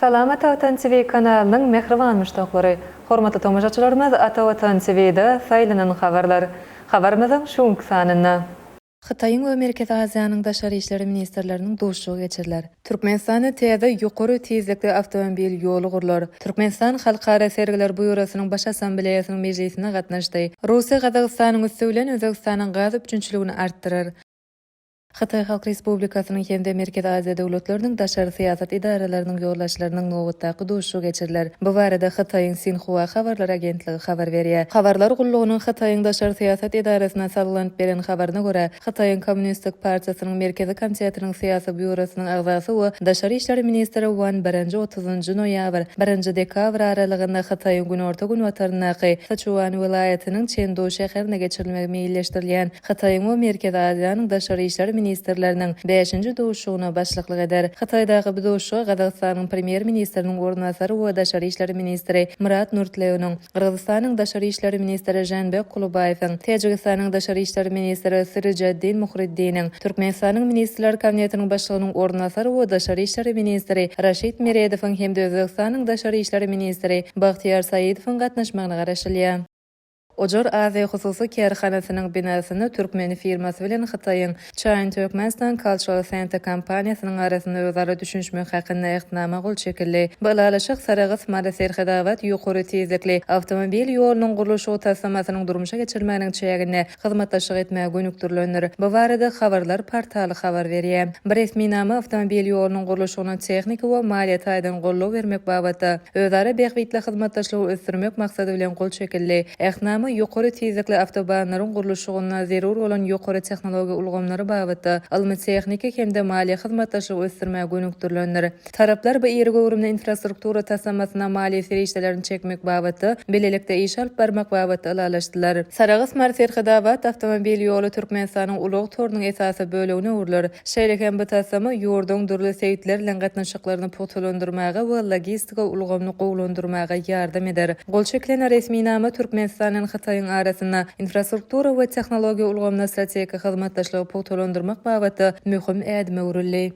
Salamat Atan TV kanalının mehriban müştaqları. Hormatly tomoshaçylarymyz, Atan TV'de saýlanan habarlar. Habarymyzyň şuňky sanyna. Xitaýyň we Merkezi Aziýanyň daşary işleri ministrleriniň duşugy geçirilýär. Türkmenistanda täze ýokary tezlikli awtomobil ýolu gurular. Türkmenistan Halkara Sergiler Buýrosynyň baş assambleýasynyň mejlisine gatnaşdy. Russiýa Gazagystanyň üstü bilen Özbegistanyň gaz üçünçiligini artdyrar. Xitay Halk Respublikasynyň hemde Merkezi Aziýa döwletleriniň daşary syýasat idaralariniň ýoldaşlarynyň nowatdaky duşugy geçirilýär. Bu barada Xitaýyň Sinhua habarlar agentligi habar berýär. Habarlar gullugynyň Xitaýyň daşary syýasat idarasyna salgylanyp beren habaryna görä, Xitaýyň Kommunistik Partiýasynyň Merkezi Komitetiniň syýasat bürosynyň agzasy we daşary işleri ministri Wang 1-30 noýabr, 1 dekabr aralygynda Xitaýyň günorta gün wataryndaky Sichuan vilayatynyň Chengdu şäherine geçirilmegi meýilleşdirilýän Xitaýyň we Merkezi Aziýanyň daşary işleri ministrleriniň 5-nji duşugyna başlyklyk eder. Xitaydaky bu duşugy Gazagystanyň premier ministriniň ornasary we daşary işleri ministri Murat Nurtleýewiň, Kyrgyzstanyň daşary işleri ministri Janbek Kulubaýewiň, Täjikistanyň daşary işleri ministri Sirjaddin Muhriddiniň, Türkmenistanyň ministrler kabinetiniň başlygynyň ornasary we daşary işleri ministri Raşid Meredowiň hemde Özbegistanyň daşary işleri ministri Bagtyar Saýidowiň gatnaşmagyna garaşylýar. Ojar Aziýa hususy kerhanasynyň binasyny türkmen firmasy bilen Xitaýyň Chain Turkmenistan Cultural Center kompaniýasynyň arasynda özara düşünşmek hakynda ähtnama gol çekildi. Bu alaşyk Saragat Mara Serhedawat ýokary tezlikli awtomobil ýolunyň gurulşy taslamasynyň durmuşa geçirilmeginiň çägine hyzmatdaşlyk etmäge gönükdirilýär. Bu barada habarlar portaly habar berýär. Bir resminama awtomobil ýolunyň gurulşyna tehnik we maliýet aýdan gollaw bermek babatda özara beýwitli hyzmatdaşlygy ösdürmek maksady bilen gol çekildi. Ähtnama ýokary tezlikli awtobanlaryň gurulşygyna zerur bolan ýokary tehnologiýa ulgamlary babatda almy tehnika hemde maliýe hyzmatdaşlygy ösdürmäge gönükdirilýär. Taraplar bu ýeri gowrumly infrastruktura taslamasyna maliýe serişdelerini çekmek babatda belelikde iş alyp barmak babatda alalaşdylar. Saragat Mara Serhedawat awtomobil ýolu Türkmenistanyň ulug torunyň esasy bölegine urlar. Şeýlekem bu taslama ýurduň durly seýitler bilen gatnaşyklaryny potolandyrmaga we logistika ulgamly gowlandyrmaga ýardam eder. Gol çekilen resminama Türkmenistanyň Xitaýyň arasynda infrastruktura we tehnologiýa ulgamly strategik hyzmatdaşlygy potolandyrmak babatda möhüm ädime urildi.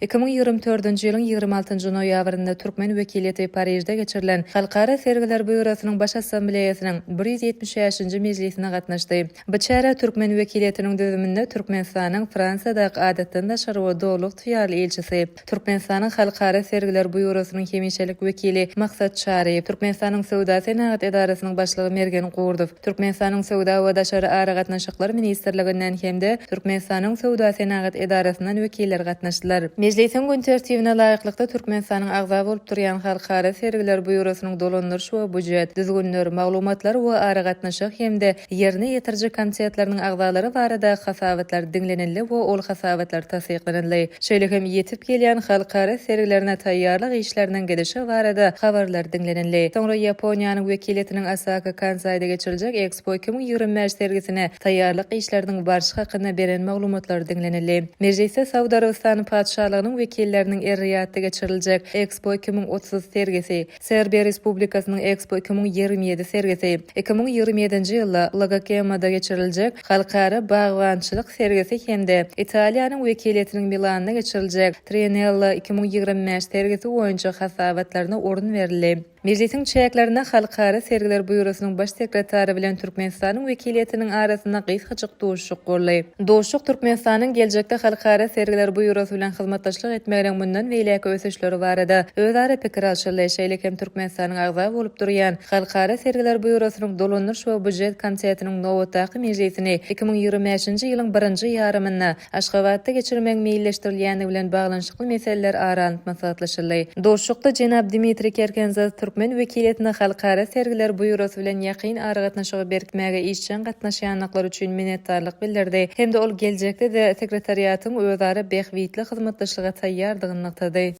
2024-nji ýylyň 26-njy noýabrynda Türkmen wekiliýeti Parijde geçirilen Halkara Sergiler Buýrosynyň baş assambleýasynyň 175-nji mejlisine gatnaşdy. Bu çäre Türkmen wekiliýetiniň düzüminde Türkmenistanyň Fransiýadaky adatdan daşary we dowluk tyýarly elçisi, Türkmenistanyň Halkara Sergiler Buýrosynyň hemişelik wekili Maksat Çaryp, Türkmenistanyň Sowda Senagat edarasynyň başlygy Mergen Gurdow, Türkmenistanyň Sowda we daşary ara gatnaşyklar ministrliginden hemde Türkmenistanyň Sowda Senagat edarasyndan wekiller gatnaşdylar. Mejlisiň gün tertibine laýyklykda Türkmenistanyň agza bolup durýan Halkara Sergiler Buýrosynyň dolandyryş we budjet, düzgünler, maglumatlar we ara gatnaşyk hemde ýerine ýetirji komitetleriň agzalary barada hasawatlar diňlenildi we ol hasawatlar tasdiqlanyldy. Şeýlekem ýetip gelýän Halkara sergilerine taýýarlyk işlerinden gedişi barada habarlar diňlenildi. Soňra Ýaponiýanyň wekiliýetiniň Osaka Kansayda geçiriljek Expo 2025 sergisine taýýarlyk işleriniň barşy hakynda beren maglumatlar diňlenildi. Mejlisde Saudiya Arabistany padşahlygynyň wekilleriniň erriýatda geçiriljek Expo 2030 sergisi, Serbiýa Respublikasynyň Expo 2027 sergisi, 2027-nji ýylda Lagakemada geçiriljek Halkara bagwançylyk sergisi hemde Italiýanyň wekiliýetiniň Milanda geçiriljek Triennale 2025 sergisi boýunça hasawatlaryna orun berildi. Mejlisiň çäklerine Halkara Sergiler Buýrosynyň baş sekretary bilen Türkmenistanyň wekiliýetiniň arasynda gysgaçyk duşuk gorly. Duşuk Türkmenistanyň geljekde Halkara Sergiler Buýrosy bilen hyzmatdaşlyk etmeginiň mundan beýleki ösüşleri barada özara pikir alşyldy. Şeýlekem Türkmenistanyň agza bolup durýan Halkara Sergiler Buýrosynyň dolandyryş we budjet komitetiniň nowatdaky mejlisini 2025-nji ýylyň 1-nji ýarymynda Aşgabatda geçirmek meýilleşdirilýäni bilen baglanşykly meseleler aralanyp maslahatlaşyldy. Duşukda jenap Dmitri Kerkenzad Türkmen wekiliýetine Halkara Sergiler Buýrosy bilen ýakyn ara gatnaşygy berkmäge işçän gatnaşýanlyklar üçin minnetdarlyk bildirdi. Hemde ol geljekde de sekretariýatyň özara beýwitli hyzmatdaşlyga taýýardygyny nykdy.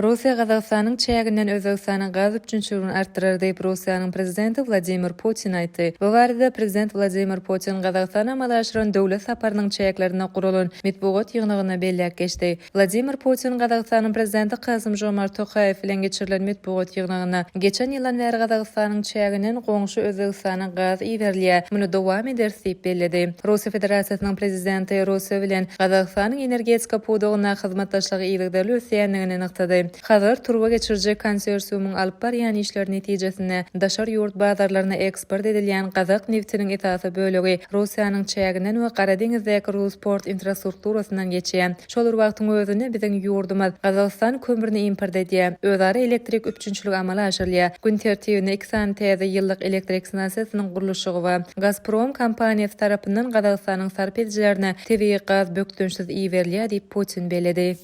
Russiya Gazagystanyň çäginden Özbegistanyň gaz üçünçiligini artdyrar diýip Russiýanyň prezidenti Vladimir Putin aýtdy. Bu barada prezident Vladimir Putin Gazagystana amallaşyran döwlet saparynyň çäklerine gurulan medpugat ýygnygyna belläk geçdi. Vladimir Putin Gazagystanyň prezidenti Kasym-Jomart Tokayew bilen geçirilen medpugat ýygnygyna geçen ýyldan beri Gazagystanyň çäginden goňşy Özbegistana gaz iberliýär, muny dowam eder diýip bellädi. Russiýa Federasiýasynyň prezidenti Russiýa bilen Gazagystanyň energetika pudugyna hyzmatdaşlygy ýygdyrly ösýänligini nykdy. berdi. Hazır turba geçirjek konsorsiumyň alyp barýan işleri netijesinde daşar ýurt bazarlaryna eksport edilýän Gazak neftiniň esasy bölegi Russiýanyň çäginden we Gara deňizdäki Rus port infrastrukturasyndan geçýän. Şol wagtyň özünde biziň ýurdumyz Gazakystan kömürini import edýär. Özara elektrik üçünçülük amala aşyrylýar. Gün tertibine 2 sany täze ýyllyk elektrik stansiýasynyň gurulşy we Gazprom kompaniýasy tarapyndan Gazakystanyň sarp edijilerine tebii gaz bökdünçsiz iýerilýär diýip Putin beledi.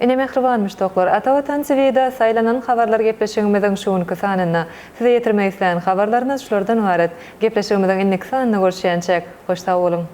Ine mehribanmış doklar. Atawatan TV'de saylanan habarlar gepleşigimiziň şuňky sanyna size ýetirmek isleýän habarlarymyz şulardan ibaret. Gepleşigimiziň ilk sanyna görüşýänçek hoş sag bolun.